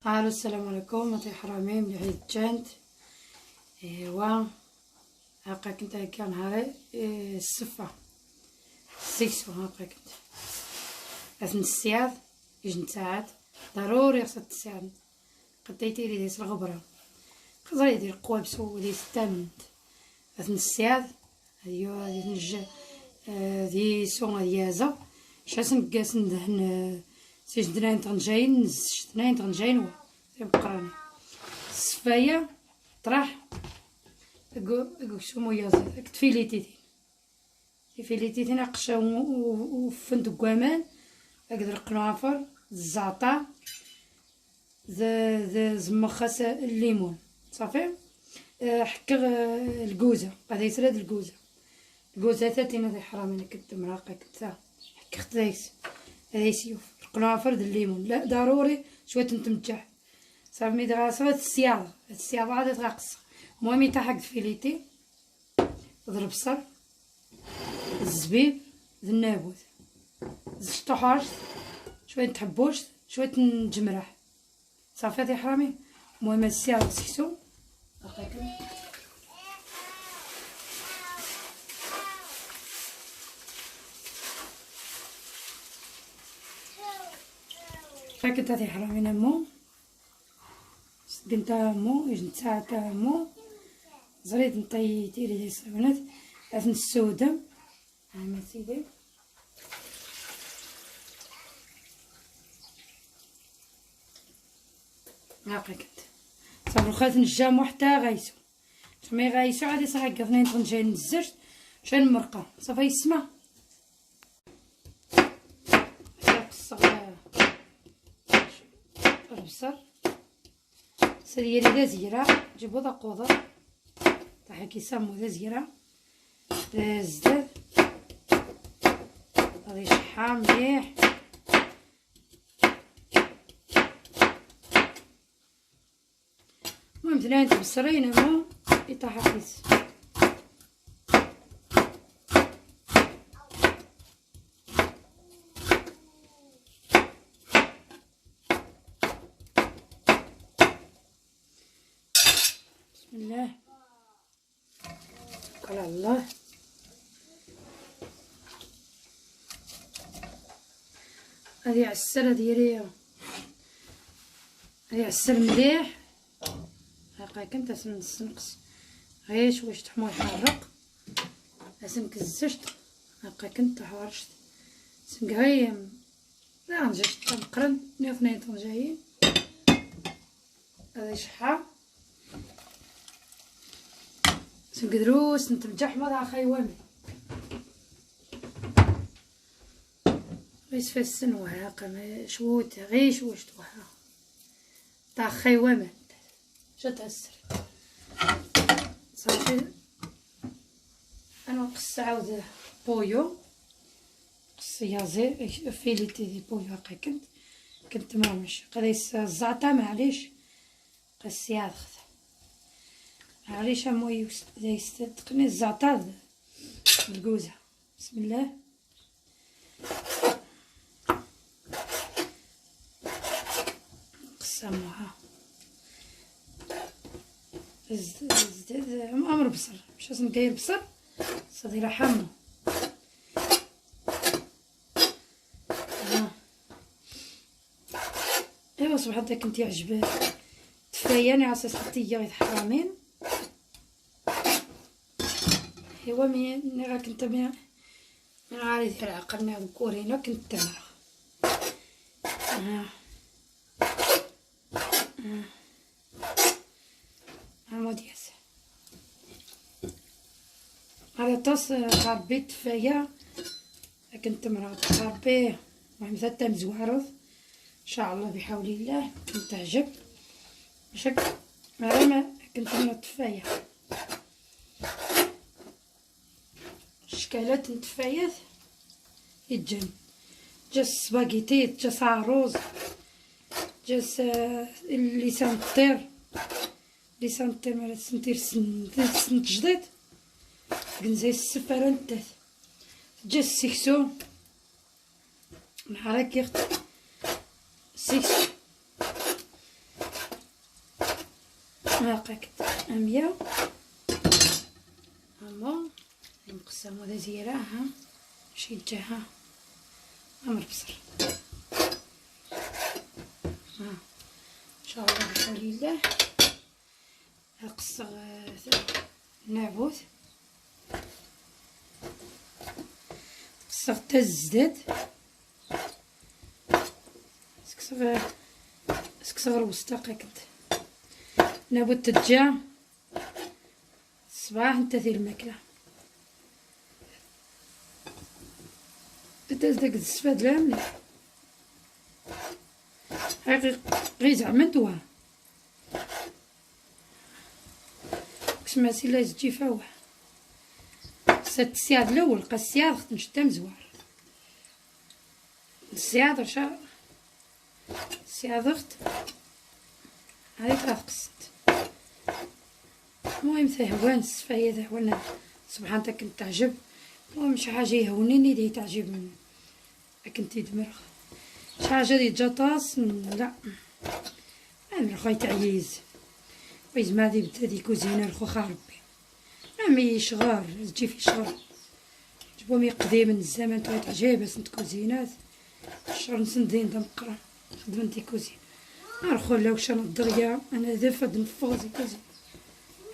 الو السلام عليكم اطي حرامي ملي عيد جانت. ايوا هاكا كنت هكا نهاري السفه السيكسو هاكا كنت لازم السياد يجي نتاعات ضروري خصها تساعد قديتي لي ديس الغبره خزر يدير قوابسو ديس التامنت لازم السياد ايوا دي نج دي سون ديازا شاسن كاسن دهن سيج دناين تغنجاين نزش دناين تغنجاين بقراني السفايه طرح اكو شو مويازي تفيليتي ناقشه وفندق كوامان اقدر القنافر الزعتر زمخاس الليمون صافي. حكا الكوزه غادي يسرد الكوزه تاتينا دي حرامي كنت مراقه كنت حكا خدايس هذا يسيوف القنافر الليمون لا ضروري شويه تنتمجح صافي. مي دغاسه السياده غادي تغقص. المهم يتحق فيليتي ضرب بصل الزبيب النابوت الشطوحاش شويه تحبوش شويه نجمرح صافي هادي حرامي. المهم السياده سكسو فكنت هادي حرامي نمو بنتا مو يجي نتاع مو زريت نطي تيري ديال الصابونات لازم السودة هاهما سيدي هاكا كنت صافي الخات نجامو حتى غايسو مي غايسو عادي صافي هكا اثنين تغنجاي نزرت شحال المرقه صافي يسمع الصغار البصر سديالي دا زيرة جيبو دا قوضر طاحا كيسمو دا زيرة دا الزداد غادي يشحا مليح المهم ثنين تبصرين هما يطيحا كيس بسم الله توكل على الله. هادي عسر ديالي هادي عسر مليح هاكا كنت نسنقص غير شويه طحمو يحرق لازم كزشت هاكا كنت حوارشت سنقايم لا نجيش تنقرن اثنين طنجايين هذا شحال سنقدروس نتمجح مضى خيوان غيس فالسن وهاكا شوت غير شوشت وها تاع خيوان شد هالسر صافي. انا نقص عاود بويو قص يازي فيليتي دي بويو هاكا كنت مامش قديس الزعتر معليش قص ياخذ معليش اموي يستدقني الزعتر بالكوزه. بسم الله قسموها زداد امر بصل مش لازم كاين بصل صافي راه حامو ايوا صباح هذا كنت يعجب تفاياني عصيص حتى غير حرامين ايوا مي راه كنت من عاري ديال عقلنا ذكورينا كنت تمرة مودياس هذا طاس غربي تفايا كنت مرا غربي المهم ثلاثة مزوارض ان شاء الله بحول الله كنت تعجب بشكل ما كنت مرا تفايا شكالات نتفايات يتجن جاس سباغيتي جاس عروز جاس لسان الطير لسان الطير مالا تسنتير سن تجديد كنزاي السفارة نتاث جا السكسو نهار هاكي سكسو هاكاك 100 هما نقسم هذا زيرة ها شي جهة أمر بصر ها إن شاء الله بحول الله هقص النابوت قص حتى الزداد سكسغر وسطاقة كنت نابوت تجا الصباح نتا في الماكلة تداز داك الزفاد لا مليح غير زعما نتوها كسما سيلا تجي فواه سات السياد الاول لقى السياد خت نشتا مزوار السياد رشا السياد اخت هذيك راه قصت المهم ثهوان الصفايه ثهوان سبحان الله كنت تعجب المهم شي حاجه يهونيني اللي تعجب كنت دمرغ شي حاجه اللي جاطاس لا انا خويا تعييز ويز ما دي بدا دي كوزينه الخوخه ربي مي شغار تجي في شغار جبوهم يقدي من الزمن تعجب بس نت كوزينات الشغل نسندين دمقرا خدمتي كوزين نرخو لا وش الدريا انا دفد نفوزي كوزين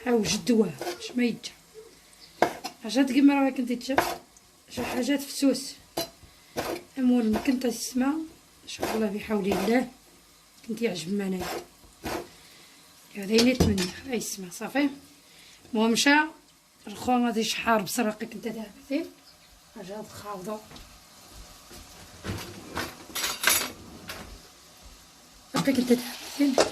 هاو جدوه اش ما يتجا حاجات كيما راه كنتي تشاف شي حاجات فسوس المهم كنت تسمع ان شاء الله بحول الله كنت يعجب منايا هذا اللي نتمنى يسمع صافي المهم مشى الخو غادي شحار بسرقه كنت دابتي حاجات خاوضه باقي كنت دابتي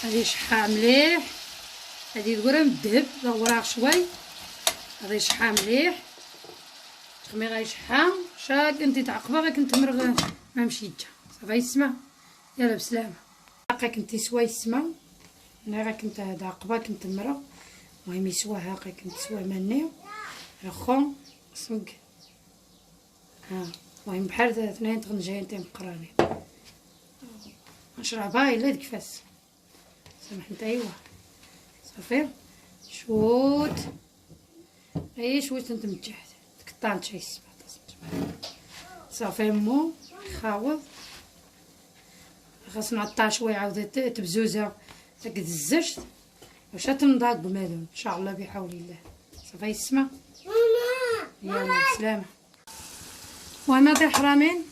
هادي شحا مليح هادي دغورا من الذهب دورها شوي هادي شحا مليح تخمي غيشحا شا كنتي تعقبه غير كنت مرغ ما مشيتش صافي يسمع يلا بسلامه باقي كنتي سوا يسمع انا غير كنت هذا عقبه كنت مرغ المهم يسوا هاقي كنت سوا مني اخو سوق ها المهم بحال اثنين تغنجاين تيمقرانين نشربها الا ديك فاس سامح انت ايوا صافي شوت اي شوت انت من تحت تقطعت شي السبعة صافي مو خاوض خاص نعطيها شويه عاود تبزوزه داك الزجت واش تنضاق بمالهم ان شاء الله بحول الله صافي يسمع يلا بسلامه وانا دي حرامين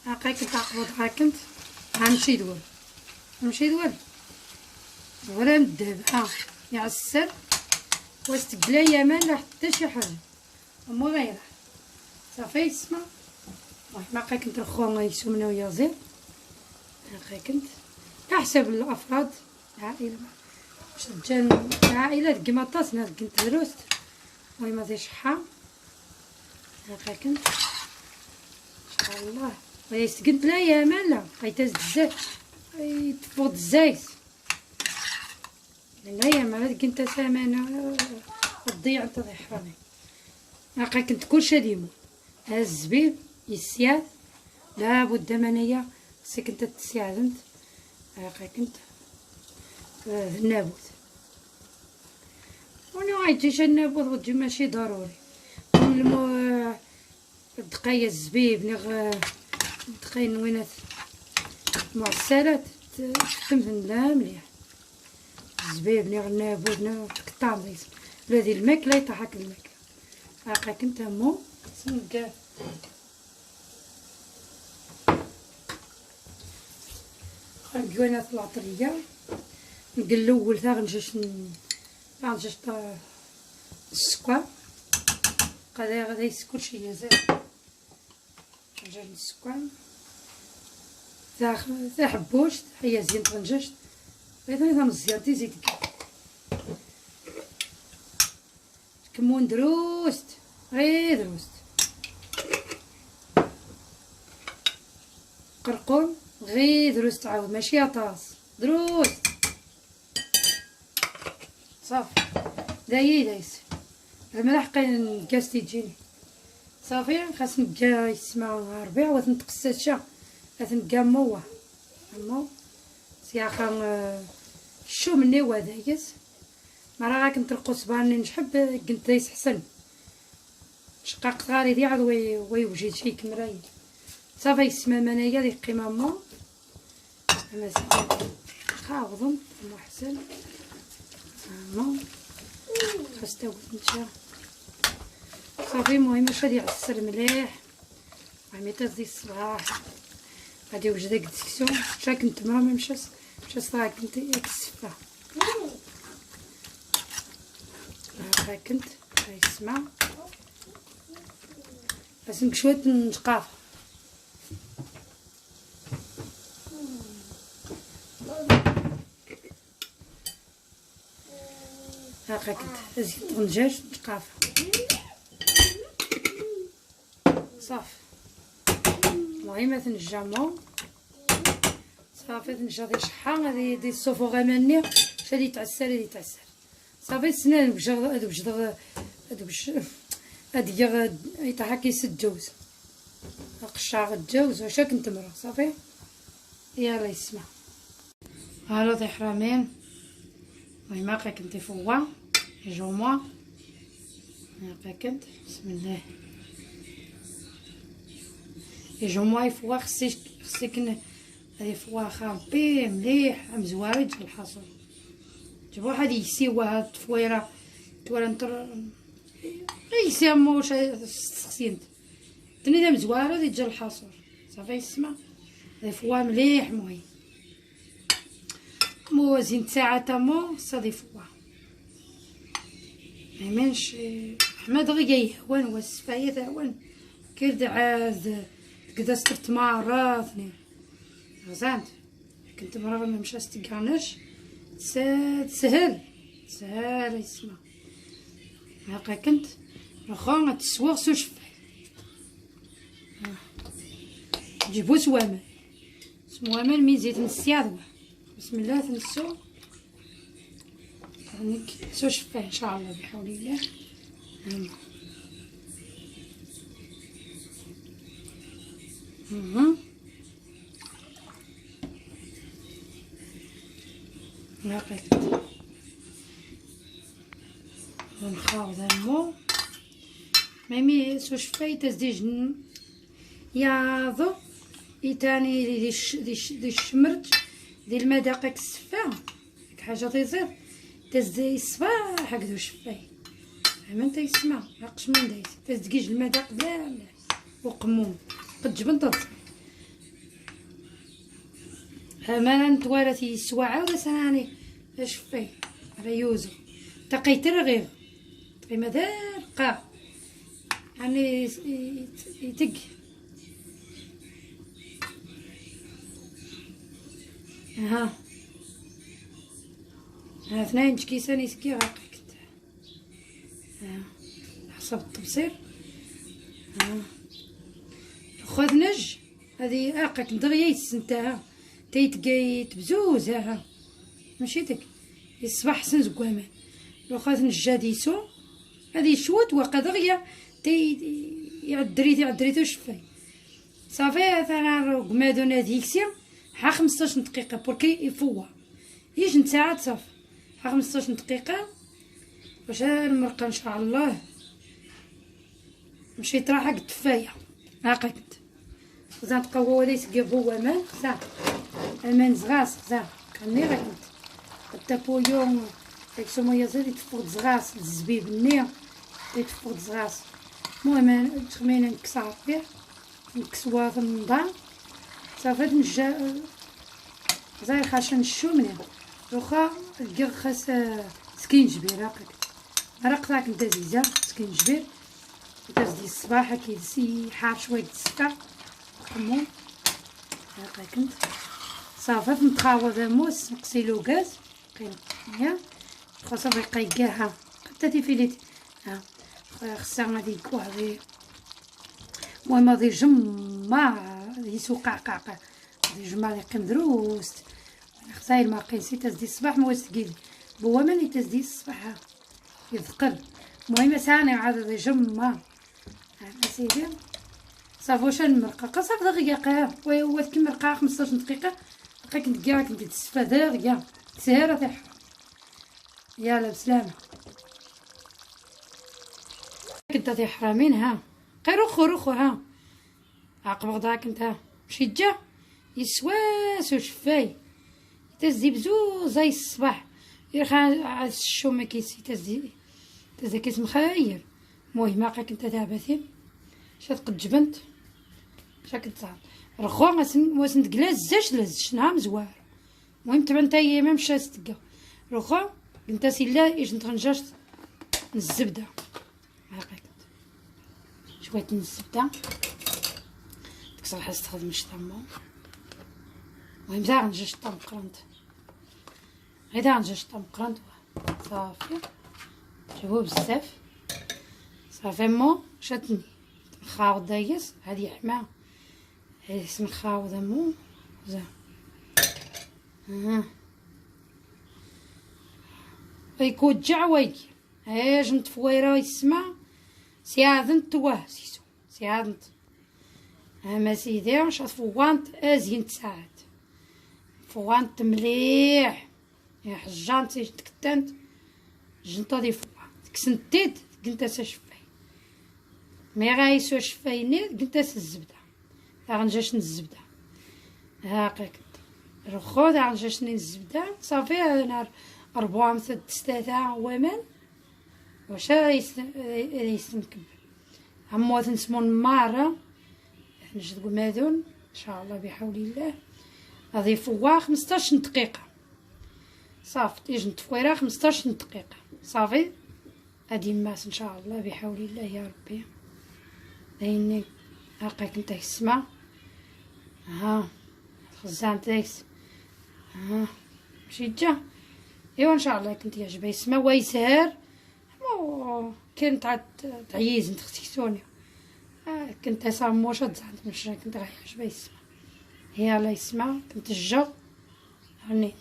هاكاك تعقبض هاكنت غنمشي دول ولا ندهب ها يعسر واستقلا يمان لا حتى شي حاجه مو غيره صافي يسمع المهم هاكا كنت الخو يسومنا ويا زين هاكا كنت كحسب الافراد العائله واش رجال العائله كيما طاسنا كنت دروست المهم هذه شحال هاكا كنت ان شاء الله ويستقنت لا يا مالا غيتاز بزاف غيتفوض الزايت لا يا مالا كنت ثمنه تضيع انت ضي حرامي هاكا كنت كلشي ديما ها الزبيب السياد لابد منيا خصك كنت تساعدنت هاكا كنت النابوت وانا غايجيش النابوت وتجي ماشي ضروري الدقايه الزبيب نغ الدقايه نوينات معسلات تمثل لا مليح الزبيب نغ النابوت نغ تقطع بلادي الماكله يطيحك الماكله هاكا كنت مو سنقا خرجونا في العطريه نقول الاول تا غنجيش السكر غادا يسكر شي زاد نرجع السكر تا حبوش هي زين طنجشت غير ثاني مزيان تزيد كمون دروست غير دروست قرقون غير دروست عاود ماشي عطاس دروست صافي دايس الملح نقاس تيجيني صافي خاص نقا يسمع ربيع وتنتقسات شا تنقا موه مو سياخا شو مني ودايس ما راه كنت القصباني نحب كنت يحسن شقاق غاري دي عاد ويوجد شي كمراي صافي يسمى منايا ديك قيمه مو انا خاوضن محسن مو خاص نتا صافي المهم واش غادي يعصر مليح عمي تزي الصباح غادي يوجد داك الديكسيون شا كنت ما مشى صراحه كنت يكسفها هكا كنت يسمع بس نكشويه نتقاف هكا كنت زيت طنجاج نتقاف صافي المهم تنجمو صافي تنجا ديك شحال غادي دي الصوفو غماني غادي يتعسر صافي سنان بجد هادي يطيح كيس الجوز قشاغ الجوز واش كنت مرا صافي يلا يسمع هالو دي حرامين المهم هكا كنت فوا جوموا هكا كنت بسم الله يجوموا فوا خصك هادي فوا خامبي مليح مزواري ديال الحصول جبو واحد يسيوا هاد التفويره تولا نطر يسمو واش سخسينت تني مزواره ديال الحصول صافي يسمع هادي فوا مليح مهم موازين ساعه تمو صافي فوا مايمنش حماد غي يهوان والسفايه تهوان كيرد عاد كدا سترت مراتني غزانت كنت مرة ما مشى استكانش سهل يسمع هكا كنت واخا تسوى سو شفاي جيبو سوامل من زيت نسياض بسم الله تنسو هانيك سو شفاي ان شاء الله بحول الله نقيت ونخاوض المو ميمي سو شفاي تزديج ياضو ايتاني دي الشمرت ديال المداقق السفا ديك حاجه تيزيد تزدي الصباح هكذا شفاي فهمت يسمع عقش من دايس تزديج المداق بلا وقموم قد جبن تطفي ما نتوارث يسواع ولا سناني اش فيه ريوزو تقيت رغيغ تقي مدار قا يعني يتق ها اثنين كيسان يسكي غاقيت حسب التبصير خذ نج هذه اقك دغيا يسنتها تيتقايت بزوزها ماشي داك يصبح حسن زكوامان لو خاص نجاديسو هذه شوت وقا دغيا يعدريتو شفاي صافي انا قمادو ناديكسي ها 15 دقيقه بركي يفوا يجي نتاعد صافي ها 15 دقيقه باش المرقه ان شاء الله مشيت راح حق الدفايه هاكا كنت خزان تقوى ولا يسقي هو مان خزان امان زغاس خزان كاني غا كنت التابويو داك سميه زاد يتفقد زغاس الزبيب النية يتفقد زغاس المهم تخمينه نكسر فيه نكسوها في النظام صافي نجا زي خاشن الشومني واخا الكير خاص سكينجبير هاكا راه قطعك نتا زيزه سكينجبير تزدي الصباح كيدسي حار شويه السكر كمون هاكا كنت صافي نتخاوض الموس نقسيلو غاز قيل خاصها بقيقاها حتى تيفيليت ها خصها غادي كوعدي المهم غادي جمع يسوق قعقاع غادي جمع لي قيم دروست خصاير ما قيسي تزدي الصباح موس تقيل بوا ماني تزدي الصباح يثقل المهم ساعه عاد غادي جمع صافي واش المرقه صافي دقيقه هو كيما مرقه 15 دقيقه كنت كاع كنت تستفاد كاع سهرة تاع يلا بسلامة. كنت تاع حرامين ها غير رخو ها عقب غدا كنت ها مشيت جا يسواس وشفاي تزي بزوز زي الصباح يرخا الشومة كيسي تزي كيس مخير. المهم هاكا كنت تعبتي شات قد جبنت شاكنت صعب رخو واسن تقلاز لزش نهار مزوار. المهم تبع نتا هي ما مشات تلقى رخو كنت سيلا ايش نتغنجاش الزبده هاكا شويه الزبده تكسر حاس تخدم الشطمه. المهم دا غنجا شطه مقرنت غير دا غنجا شطه مقرنت صافي جابوه بزاف صافي. مو شاتني نخاوض دايس هادي حما هادي نخاوض مو زين يكون جعوي هاج نتفويرا يسمع سيادنت تواه سيسو سيادنت اما سيدي شات فوانت ازين تساعد فوانت مليح يا حجانت تكتنت جنطه دي فوا كسنتيد قلت شفاي مي غايسو شفايني قلت الزبده غنجاش الزبده هاكا رخو دا غنجاشني الزبده صافي. نهار 4 3 ومن واش يستنكب عموات نسمون مارة نجد مادون ان شاء الله بحول الله غادي فوا 15 دقيقه صافي تيجي نتفويرا 15 دقيقه صافي غادي ماس ان شاء الله بحول الله يا ربي. هيني هاكا كنت تسمع ها خزان تايس ها مشيت جا ايوا ان شاء الله كنت يعجبها يسمع ويسهر كنت عاد تعيز انت اختيتوني كنت صاموش تزعلت مش كنت غير يعجبها يسمع هي الله يسمع كنت الجو هاني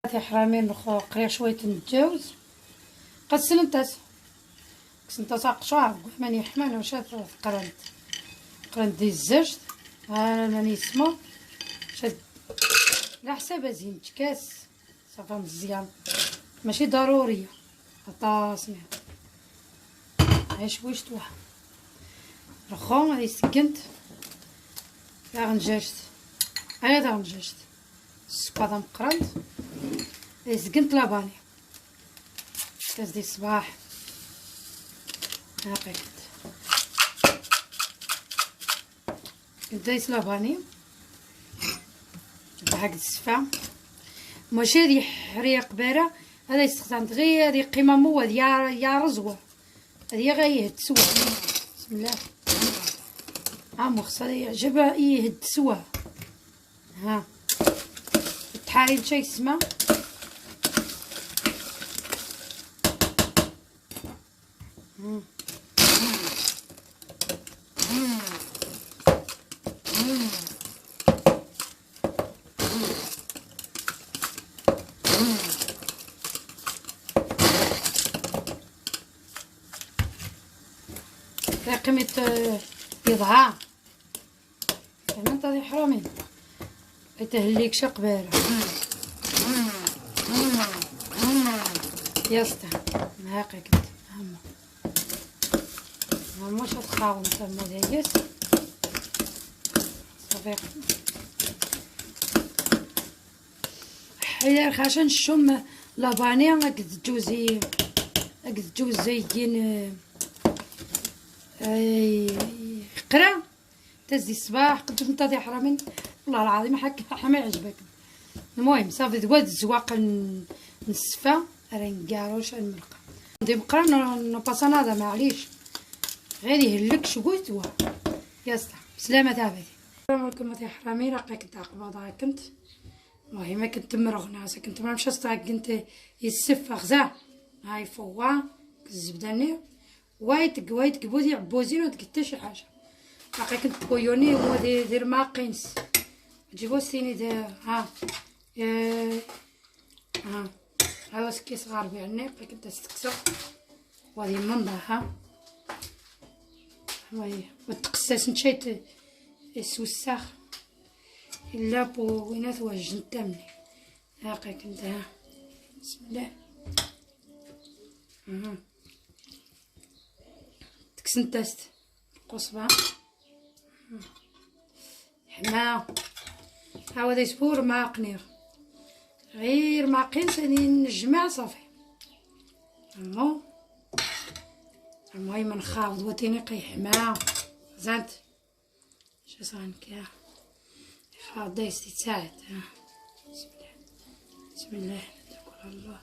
انت حرامين اخو قريب شويه نتجاوز قد سنتاس كنت ساق شعر ماني حمل واش قرنت دي الزجت انا ماني يسمع شد على حساب زين كاس صافي مزيان ماشي ضروريه عطاسني عيش واش توا رخو غادي سكنت لا غنجاجت انا دا غنجاجت السكاطه مقرنت سكنت لاباني كاس ديال الصباح هاكا كنت دايس لاباني هاك السفا ماشي هادي حريه قباره هذا استخدمت غير هادي قمامو هادي يا رزوه هادي غير يهد سوا بسم الله عمو خصها يعجبها يهد سوا ها التحاريم شي يسمى قيمة بيضها فهمت هادي حرامين يتهليك شقبالة ياستا هاكا كنت هما واش تخاون تما دايس صافي حيا خاشن الشم لاباني هاك تجوزي زين قرا تزي الصباح قد نتاضي حرامين والله العظيم حكا ما يعجبك. المهم صافي دواد الزواق نصفى راه نكاروش المرقه ندي بقرا نباسانادا معليش غير يهلك شويت وا ياستا بسلامه تابعتي. السلام عليكم يا حرامين راه كنت عقبه كنت المهم كنت مرغناسه كنت ما مشات كنت يسفى خزا هاي فوا الزبده وايت كبودي عبوزين وتقتا شي حاجه باقي كنت كويوني هو دير ما قينس جيبو السيني داير ها ها سكي صغار بعني باقي كنت استكسر وهذه منضها وهي وتقساس نشيت السوساخ الا بوينات واجد نتامني هاكا كنت ها. بسم الله. تكسنتست القصبة حما هاو يسبور معقني غير معقين ثاني نجمع صافي. المهم نخاوض وتيني قيحما زانت شاسانك يا خاوض دايس تساعد. بسم الله بسم الله نتوكل على الله.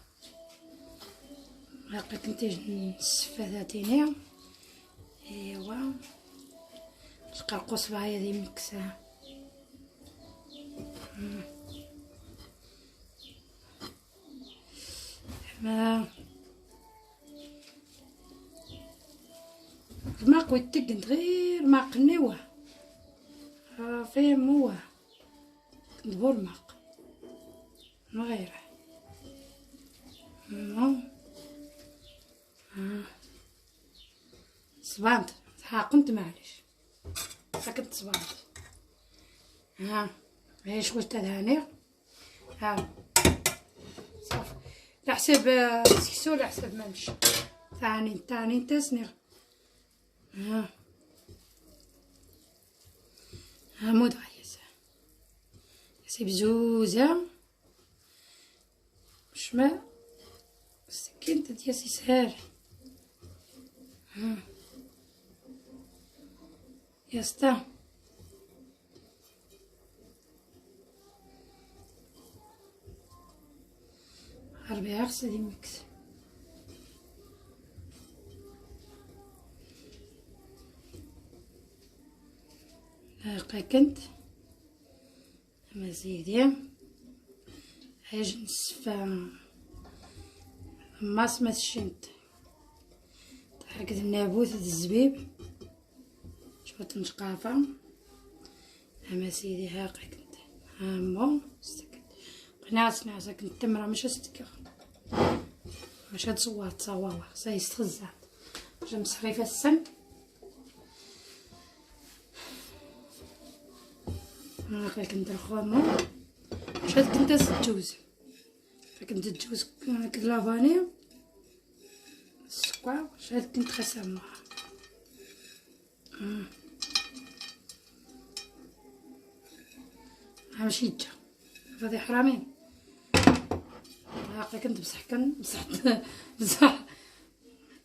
هاكا كنتي نسفى ذاتيني ايوا تلقى القصبة هذه مكساها. حما الماء ويتقنت غير ما قنيوه فاهم هو ندبر الماء ما غيره. صبانت حاقنت معليش سكت صبانت. عيش واش تدهاني صافي على حساب سكسو على حساب ما نمشي ثاني تسنيغ. مود عيسى سيب زوزة شما سكينت دياسي سهال. يستا عربي عرسة دي مكس هاكا كنت مزيدية حاج نصفى ماس ما تشنت هكذا النابوت الزبيب شوت نشقافة اما سيدي هاكا كنت هامو استكت قناص نعسا كنت تمرة مش استكر مش هاد صوات صواوة سيستخزات جم صحيفة السن هاكا كنت الخوامو مش هاد كنت الجوز كنت الجوز كلافاني السكر مش هاد كنت خساموها. ماشي جا هذه حرامين هاكا كنت بصح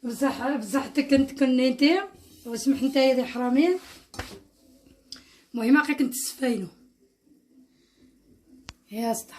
بصح كنت كنيتي وسمح نتايا ذي حرامين. المهم هاكا كنت سفاينو يا اسطى.